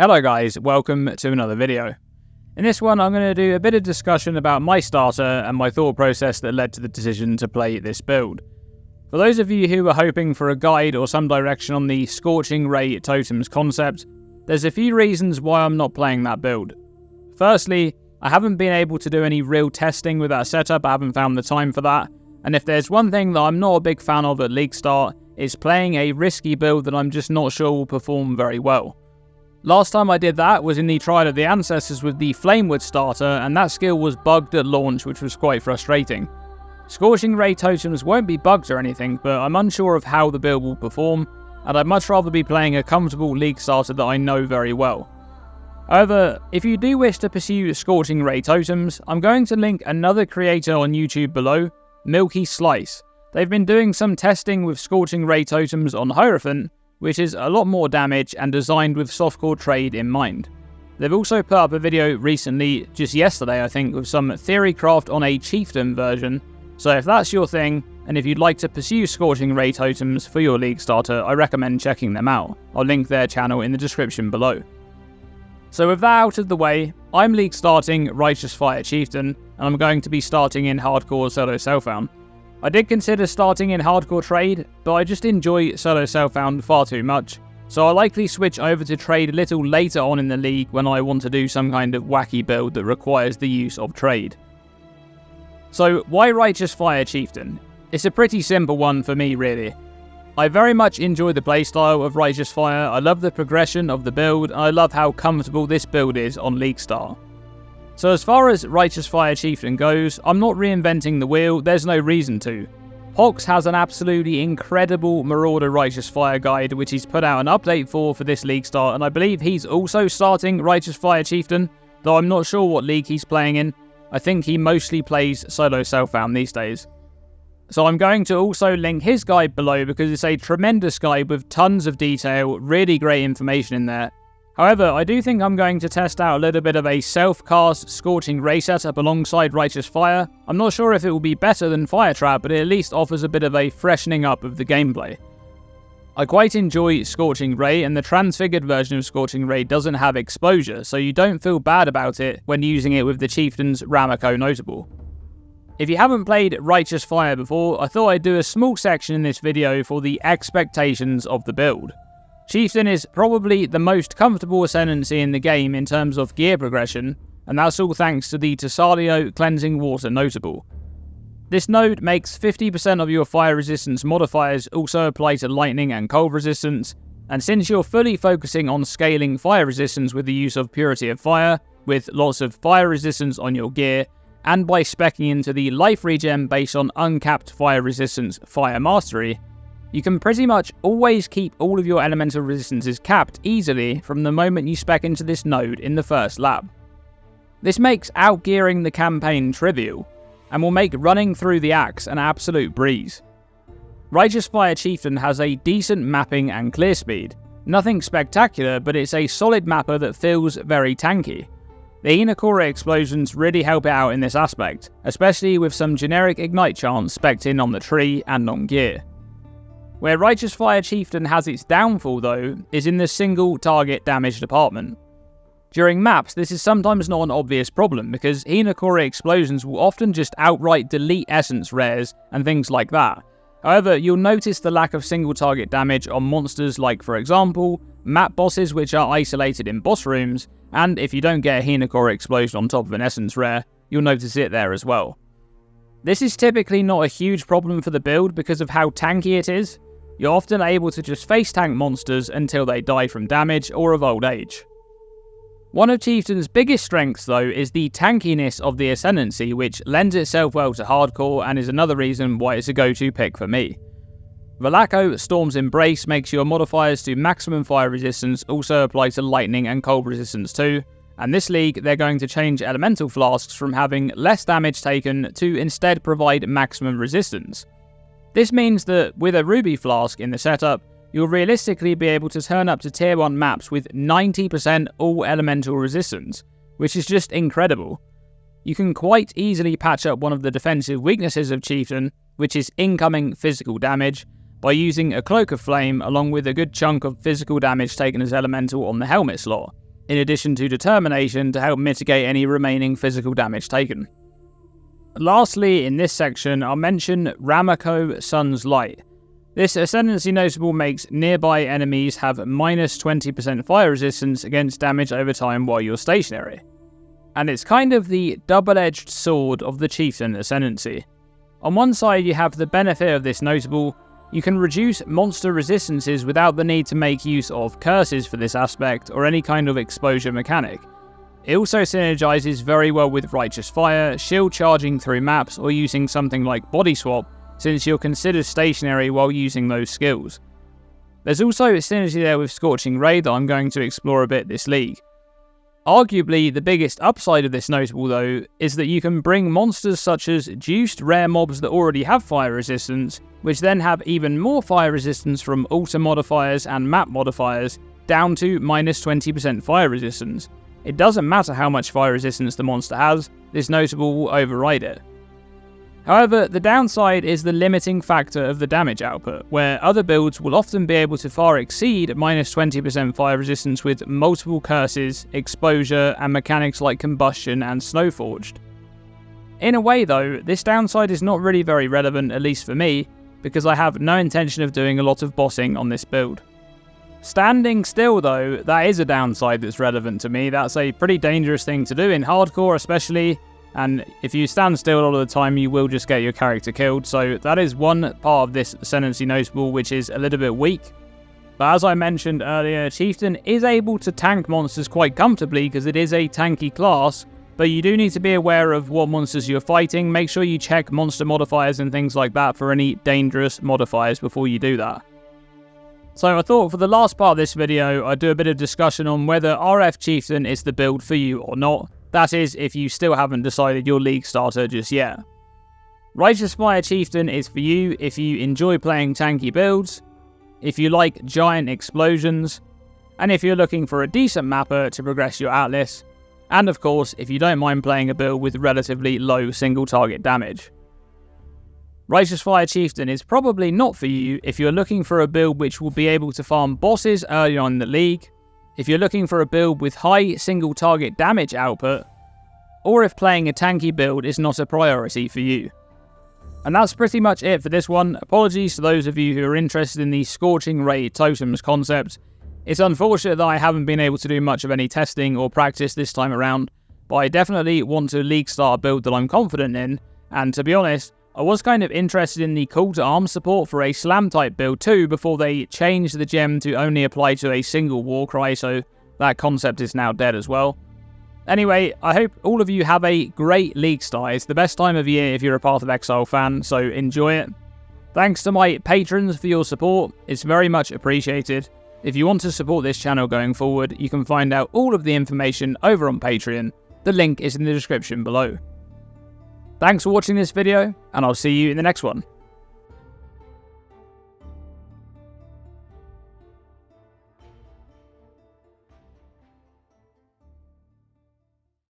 Hello guys, welcome to another video. In this one I'm going to do a bit of discussion about my starter and my thought process that led to the decision to play this build. For those of you who are hoping for a guide or some direction on the Scorching Ray totems concept, there's a few reasons why I'm not playing that build. Firstly, I haven't been able to do any real testing with that setup, I haven't found the time for that, and if there's one thing that I'm not a big fan of at league start, it's playing a risky build that I'm just not sure will perform very well. Last time I did that was in the Trial of the Ancestors with the Flamewood starter, and that skill was bugged at launch, which was quite frustrating. Scorching Ray totems won't be bugged or anything, but I'm unsure of how the build will perform, and I'd much rather be playing a comfortable league starter that I know very well. However, if you do wish to pursue Scorching Ray totems, I'm going to link another creator on YouTube below, Milkyslice. They've been doing some testing with Scorching Ray totems on Hierophant, which is a lot more damage and designed with softcore trade in mind. They've also put up a video recently, just yesterday I think, with some theory craft on a Chieftain version, so if that's your thing, and if you'd like to pursue Scorching Ray totems for your league starter, I recommend checking them out. I'll link their channel in the description below. So with that out of the way, I'm league starting Righteous Fire Chieftain, and I'm going to be starting in Hardcore Solo Self-Found. I did consider starting in Hardcore Trade, but I just enjoy Solo Self-Found far too much, so I'll likely switch over to Trade a little later on in the league when I want to do some kind of wacky build that requires the use of Trade. So why Righteous Fire Chieftain? It's a pretty simple one for me really. I very much enjoy the playstyle of Righteous Fire, I love the progression of the build, and I love how comfortable this build is on League Start. So as far as Righteous Fire Chieftain goes, I'm not reinventing the wheel, there's no reason to. Pox has an absolutely incredible Marauder Righteous Fire guide which he's put out an update for this league start, and I believe he's also starting Righteous Fire Chieftain, though I'm not sure what league he's playing in. I think he mostly plays Solo Self-Found these days. So I'm going to also link his guide below because it's a tremendous guide with tons of detail, really great information in there. However, I do think I'm going to test out a little bit of a self-cast Scorching Ray setup alongside Righteous Fire. I'm not sure if it will be better than Fire Trap, but it at least offers a bit of a freshening up of the gameplay. I quite enjoy Scorching Ray, and the transfigured version of Scorching Ray doesn't have exposure, so you don't feel bad about it when using it with the Chieftain's Ramako notable. If you haven't played Righteous Fire before, I thought I'd do a small section in this video for the expectations of the build. Chieftain is probably the most comfortable ascendancy in the game in terms of gear progression, and that's all thanks to the Tesalio Cleansing Water notable. This node makes 50% of your fire resistance modifiers also apply to lightning and cold resistance, and since you're fully focusing on scaling fire resistance with the use of Purity of Fire, with lots of fire resistance on your gear, and by speccing into the life regen based on uncapped fire resistance Fire Mastery, you can pretty much always keep all of your elemental resistances capped easily from the moment you spec into this node in the first lap. This makes outgearing the campaign trivial, and will make running through the axe an absolute breeze. Righteous Fire Chieftain has a decent mapping and clear speed. Nothing spectacular, but it's a solid mapper that feels very tanky. The Hinokori explosions really help it out in this aspect, especially with some generic ignite chants specced in on the tree and on gear. Where Righteous Fire Chieftain has its downfall though, is in the single target damage department. During maps, this is sometimes not an obvious problem because Hinokori explosions will often just outright delete essence rares and things like that. However, you'll notice the lack of single target damage on monsters like, for example, map bosses which are isolated in boss rooms, and if you don't get a Hinokori explosion on top of an essence rare, you'll notice it there as well. This is typically not a huge problem for the build because of how tanky it is. You're often able to just face tank monsters until they die from damage or of old age. One of Chieftain's biggest strengths though is the tankiness of the Ascendancy, which lends itself well to hardcore and is another reason why it's a go-to pick for me. Valako Storm's Embrace makes your modifiers to maximum fire resistance also apply to lightning and cold resistance too, and this league they're going to change elemental flasks from having less damage taken to instead provide maximum resistance. This means that with a Ruby Flask in the setup, you'll realistically be able to turn up to tier 1 maps with 90% all elemental resistance, which is just incredible. You can quite easily patch up one of the defensive weaknesses of Chieftain, which is incoming physical damage, by using a Cloak of Flame along with a good chunk of physical damage taken as elemental on the helmet slot. in addition to determination to help mitigate any remaining physical damage taken. Lastly, in this section, I'll mention Ramako Sun's Light. This Ascendancy notable makes nearby enemies have minus 20% fire resistance against damage over time while you're stationary. And it's kind of the double-edged sword of the Chieftain Ascendancy. On one side you have the benefit of this notable, you can reduce monster resistances without the need to make use of curses for this aspect or any kind of exposure mechanic. It also synergizes very well with Righteous Fire, shield charging through maps, or using something like Body Swap, since you're considered stationary while using those skills. There's also a synergy there with Scorching Ray that I'm going to explore a bit this league. Arguably, the biggest upside of this notable though, is that you can bring monsters such as juiced rare mobs that already have fire resistance, which then have even more fire resistance from altar modifiers and map modifiers, down to minus 20% fire resistance. It doesn't matter how much fire resistance the monster has, this notable will override it. However, the downside is the limiting factor of the damage output, where other builds will often be able to far exceed minus 20% fire resistance with multiple curses, exposure, and mechanics like combustion and snowforged. In a way though, this downside is not really very relevant, at least for me, because I have no intention of doing a lot of bossing on this build. Standing still though, that is a downside that's relevant to me. That's a pretty dangerous thing to do in hardcore especially, and if you stand still a lot of the time you will just get your character killed, so that is one part of this Ascendancy notable which is a little bit weak. But as I mentioned earlier, Chieftain is able to tank monsters quite comfortably because it is a tanky class, but you do need to be aware of what monsters you're fighting. Make sure you check monster modifiers and things like that for any dangerous modifiers before you do that. So I thought for the last part of this video I'd do a bit of discussion on whether RF Chieftain is the build for you or not. That is, if you still haven't decided your league starter just yet. Righteous Fire Chieftain is for you if you enjoy playing tanky builds, if you like giant explosions, and if you're looking for a decent mapper to progress your Atlas, and of course if you don't mind playing a build with relatively low single target damage. Righteous Fire Chieftain is probably not for you if you're looking for a build which will be able to farm bosses early on in the league, if you're looking for a build with high single target damage output, or if playing a tanky build is not a priority for you. And that's pretty much it for this one. Apologies to those of you who are interested in the Scorching Ray totems concept. It's unfortunate that I haven't been able to do much of any testing or practice this time around, but I definitely want to league start a build that I'm confident in, and to be honest, I was kind of interested in the call to arms support for a slam type build too before they changed the gem to only apply to a single warcry, so that concept is now dead as well. Anyway, I hope all of you have a great league start. It's the best time of year if you're a Path of Exile fan, so enjoy it. Thanks to my patrons for your support, it's very much appreciated. If you want to support this channel going forward, you can find out all of the information over on Patreon. The link is in the description below. Thanks for watching this video, and I'll see you in the next one.